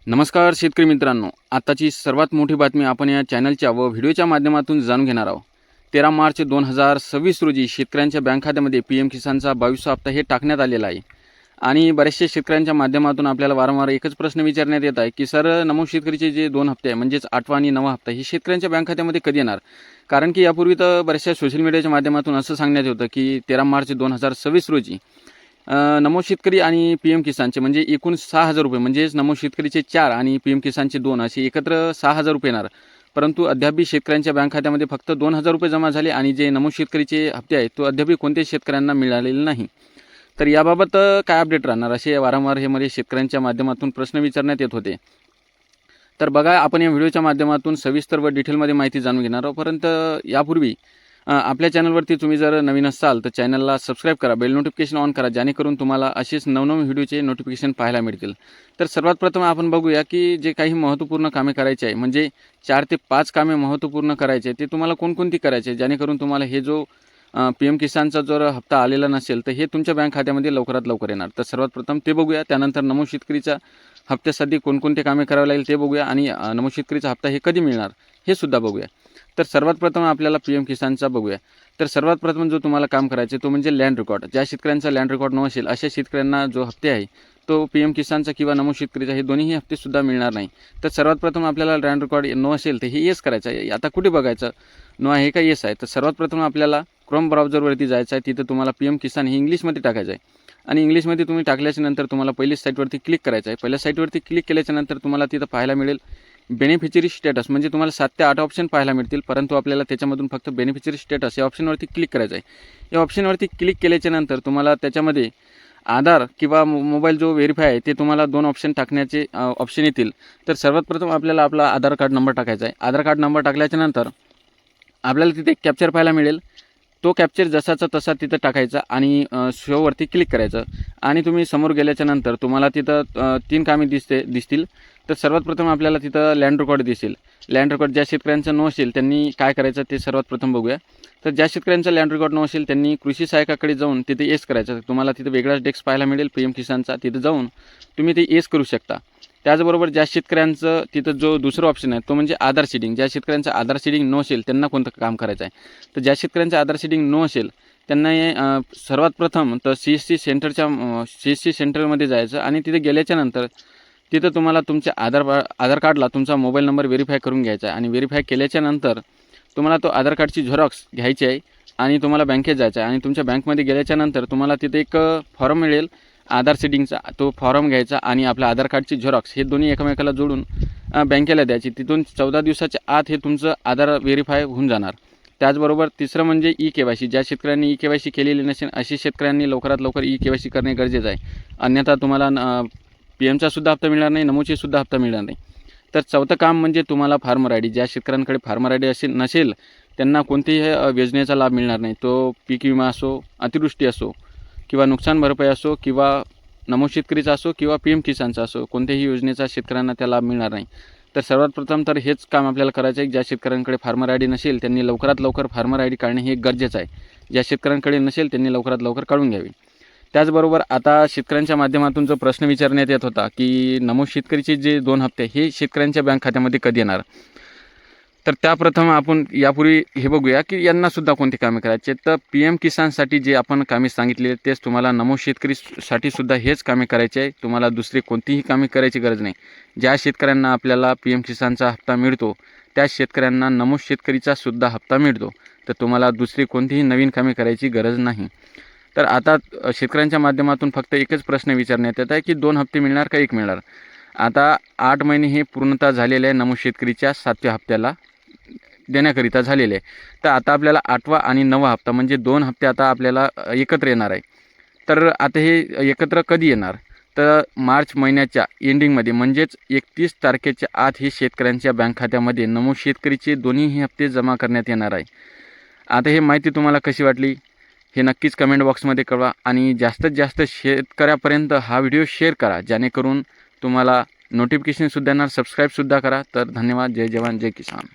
नमस्कार शेतकरी मित्रांनो, आताची सर्वात मोठी बातमी आपण या चॅनलच्या व व्हिडिओच्या माध्यमातून जाणून घेणार आहोत। 13 मार्च 2026 रोजी शेतकऱ्यांच्या बँक खात्यामध्ये पीएम किसानचा 22वा हप्ता हे टाकण्यात आलेला आहे। आणि बरेचसे शेतकऱ्यांच्या माध्यमातून आपल्याला वारंवार एकच प्रश्न विचारण्यात येत आहे की सर, नमो शेतकरीचे जे 2 हप्ते आहे म्हणजेच 8वा आणि 9वा हप्ता हे शेतकऱ्यांच्या बँक खात्यामध्ये कधी येणार? कारण की यापूर्वी तर बऱ्याचशा सोशल मीडियाच्या माध्यमातून असं सांगण्यात होतं की 13 मार्च 2026 रोजी नमो शेतकरी आणि पीएम किसानचे म्हणजे एकूण 6,000 रुपये, म्हणजेच नमो शेतकरीचे 4 आणि पीएम किसानचे 2 असे एकत्र 6,000 रुपये येणार। परंतु अद्यापही शेतकऱ्यांच्या बँक खात्यामध्ये फक्त 2,000 रुपये जमा झाले आणि जे नमो शेतकरीचे हप्ते आहेत तो अद्यापही कोणत्याही शेतकऱ्यांना मिळालेले नाही। तर याबाबत काय अपडेट राहणार असे वारंवार हे मध्ये शेतकऱ्यांच्या माध्यमातून प्रश्न विचारण्यात येत होते। तर बघा, आपण या व्हिडिओच्या माध्यमातून सविस्तर व डिटेलमध्ये माहिती जाणून घेणार आहोत। परंतु यापूर्वी आपल्या चॅनलवरती तुम्ही जर नवीन असाल तर चॅनलला सबस्क्राईब करा, बेल नोटिफिकेशन ऑन करा, जेणेकरून तुम्हाला असेच नवनवीन व्हिडिओचे नोटिफिकेशन पाहायला मिळतील। तर सर्वात प्रथम आपण बघूया की जे काही महत्त्वपूर्ण कामे करायची आहे, म्हणजे 4 ते 5 कामे महत्त्वपूर्ण करायचे ते तुम्हाला कोणकोणती करायचे, जेणेकरून तुम्हाला हे जो पीएम किसानचा जर हप्ता आलेला नसेल तर हे तुमच्या बँक खात्यामध्ये लवकरात लवकर येणार। तर सर्वात प्रथम ते बघूया, त्यानंतर नमो शेतकरीच्या हप्त्यासाठी कोणकोणते कामे करावे लागेल ते बघूया आणि नमो शेतकरीचा हप्ता हे कधी मिळणार हे सुद्धा बघूया। तर सर्वात प्रथम आपल्याला पीएम किसानचा बघूया। तर सर्वात प्रथम जो तुम्हाला काम करायचे तो म्हणजे लँड रेकॉर्ड। ज्या शेतकऱ्यांचा लँड रेकॉर्ड नसेल अशा शेतकऱ्यांना जो हप्ते आहे तो पीएम किसानचा किंवा नमो शेतकरीचा हे दोन्ही हप्ते सुद्धा मिळणार नाही। तर सर्वात प्रथम आपल्याला लँड रेकॉर्ड नो असेल तर हे येस करायचं आहे। आता कुठे बघायचं नो आहे का येस आहे? तर सर्वात प्रथम आपल्याला क्रोम ब्राउझरवरती जायचं आहे, तिथं तुम्हाला पीएम किसान हे इंग्लिशमध्ये टाकायचं आहे आणि इंग्लिशमध्ये तुम्ही टाकल्याच्या नंतर तुम्हाला पहिली साईटवरती क्लिक करायचं आहे। पहिल्या साईटवरती क्लिक केल्याच्या नंतर तुम्हाला तिथं पाहायला मिळेल बेनिफिशरी स्टेटस, म्हणजे तुम्हाला 7 ते 8 ऑप्शन पाहायला मिळतील, परंतु आपल्याला त्याच्यामधून फक्त बेनिफिशरी स्टेटस या ऑप्शनवरती क्लिक करायचं आहे। या ऑप्शनवरती क्लिक केल्याच्या नंतर तुम्हाला त्याच्यामध्ये आधार किंवा मोबाईल जो व्हेरीफाय आहे ते तुम्हाला 2 ऑप्शन टाकण्याचे ऑप्शन येतील। तर सर्वात प्रथम आपल्याला आपला आधार कार्ड नंबर टाकायचा आहे। आधार कार्ड नंबर टाकल्याच्या नंतर आपल्याला तिथे एक कॅप्चर पाहायला मिळेल, तो कॅप्चर जसाचा तसा तिथं टाकायचा आणि शोवरती क्लिक करायचं आणि तुम्ही समोर गेल्याच्या नंतर तुम्हाला तिथं 3 कामे दिसतील। तर सर्वात प्रथम आपल्याला तिथं लँड रेकॉर्ड दिसेल। लँड रेकॉर्ड ज्या शेतकऱ्यांचं नो असेल त्यांनी काय करायचं ते सर्वात प्रथम बघूया। तर ज्या शेतकऱ्यांचं लँड रेकॉर्ड नो असेल त्यांनी कृषी सहाय्यकाकडे जाऊन तिथे येस करायचं। तुम्हाला तिथे वेगळाच डेस्क पाहायला मिळेल पीएम किसानचा, तिथं जाऊन तुम्ही ते येस करू शकता। त्याचबरोबर ज्या शेतकऱ्यांचं तिथं जो दुसरा ऑप्शन आहे तो म्हणजे आधार सीडिंग। ज्या शेतकऱ्यांचं आधार सीडिंग नो असेल त्यांना कोणतं काम करायचं आहे? तर ज्या शेतकऱ्यांचं आधार सीडिंग नो असेल त्यांना सर्वात प्रथम तर CSC सेंटरमध्ये जायचं आणि तिथे गेल्याच्या नंतर तिथं तुम्हाला तुमच्या आधार कार्डला तुमचा मोबाईल नंबर व्हेरीफाय करून घ्यायचा आहे आणि व्हेरीफाय केल्याच्या नंतर तुम्हाला तो आधार कार्डची झेरॉक्स घ्यायची आहे आणि तुम्हाला बँकेत जायचं आहे आणि तुमच्या बँकमध्ये गेल्याच्या नंतर तुम्हाला तिथे एक फॉर्म मिळेल आधार सीडिंगचा, तो फॉर्म घ्यायचा आणि आपल्या आधार कार्डची झेरॉक्स हे दोन्ही एकमेकाला जोडून बँकेला द्यायची। तिथून 14 दिवसाच्या आत हे तुमचं आधार व्हेरीफाय होऊन जाणार। त्याचबरोबर तिसरं म्हणजे ई-KYC। ज्या शेतकऱ्यांनी ई-KYC केलेली नसेल अशी शेतकऱ्यांनी लवकरात लवकर ई-KYC करणे गरजेचं आहे, अन्यथा तुम्हाला पीएमचा सुद्धा हप्ता मिळणार नाही, नमोची सुद्धा हप्ता मिळणार नाही। तर चौथं काम म्हणजे तुम्हाला फार्मर आय डी। ज्या शेतकऱ्यांकडे फार्मर आय डी नसेल त्यांना कोणत्याही योजनेचा लाभ मिळणार नाही, तो पीक विमा असो, अतिवृष्टी असो किंवा नुकसान भरपाई असो किंवा नमो शेतकरीचा असो किंवा पीएम किसानचा असो, कोणत्याही योजनेचा शेतकऱ्यांना त्या लाभ मिळणार नाही। तर सर्वात प्रथम तर हेच काम आपल्याला करायचं आहे। ज्या शेतकऱ्यांकडे फार्मर आय डी नसेल त्यांनी लवकरात लवकर फार्मर आय डी काढणे हे गरजेचं आहे। ज्या शेतकऱ्यांकडे नसेल त्यांनी लवकरात लवकर काढून घ्यावी। त्याचबरोबर आता शेतकऱ्यांच्या माध्यमातून जो प्रश्न विचारण्यात येत होता की नमो शेतकरीचे जे 2 हप्ते हे शेतकऱ्यांच्या बँक खात्यामध्ये कधी येणार? तर त्याप्रथम आपण यापूर्वी हे बघूया की यांनासुद्धा कोणती कामे करायचे। तर पीएम किसानसाठी जे आपण कामे सांगितले तेच तुम्हाला नमो शेतकरीसाठी सुद्धा हेच कामे करायचे आहे। तुम्हाला दुसरी कोणतीही कामे करायची गरज नाही। ज्या शेतकऱ्यांना आपल्याला पीएम किसानचा हप्ता मिळतो त्या शेतकऱ्यांना नमो शेतकरीचा सुद्धा हप्ता मिळतो। तर तुम्हाला दुसरी कोणतीही नवीन कामे करायची गरज नाही। तर आता शेतकऱ्यांच्या माध्यमातून फक्त एकच प्रश्न विचारण्यात येत आहे की 2 हप्ते मिळणार का 1 मिळणार? आता 8 महिने हे पूर्णतः झालेले आहे नमो शेतकरीच्या 7व्या हप्त्याला देण्याकरिता झालेले आहे। तर आता आपल्याला 8वा आणि 9वा हप्ता म्हणजे 2 हप्ते आता आपल्याला एकत्र येणार आहे। तर आता हे एकत्र कधी येणार? तर मार्च महिन्याच्या एंडिंगमध्ये म्हणजेच 31 तारखेच्या आत हे शेतकऱ्यांच्या बँक खात्यामध्ये नमो शेतकरीचे दोन्हीही हप्ते जमा करण्यात येणार आहे। आता हे माहिती तुम्हाला कशी वाटली हे नक्कीच कमेंट बॉक्समध्ये कळवा आणि जास्तीत जास्त शेतकऱ्यापर्यंत हा व्हिडिओ शेअर करा, जेणेकरून तुम्हाला नोटिफिकेशनसुद्धा येणार, सबस्क्राईबसुद्धा करा। तर धन्यवाद। जय जवान जय किसान।